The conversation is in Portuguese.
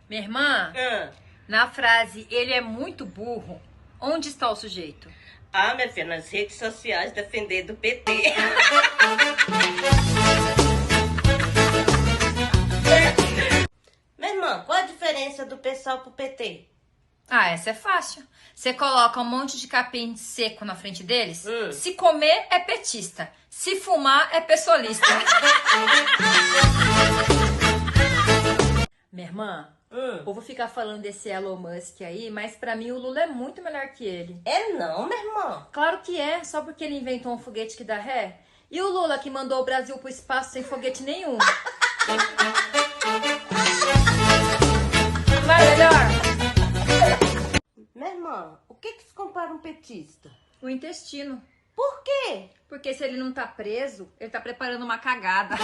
Minha irmã, Ah, na frase ele é muito burro, onde está o sujeito? minha filha, nas redes sociais defendendo o PT. Minha irmã, qual a diferença do PSOL pro PT? Ah, essa é fácil. Você coloca um monte de capim seco na frente deles. Hum. Se comer, é petista. Se fumar, é pessoalista. Minha irmã, o povo fica falando desse Elon Musk aí, mas pra mim o Lula é muito melhor que ele. É não, minha irmã. Claro que é, só porque ele inventou um foguete que dá ré. E o Lula que mandou o Brasil pro espaço sem foguete nenhum. Vai melhor. Minha irmã, o que se compara um petista? O intestino. Por quê? Porque se ele não tá preso, ele tá preparando uma cagada.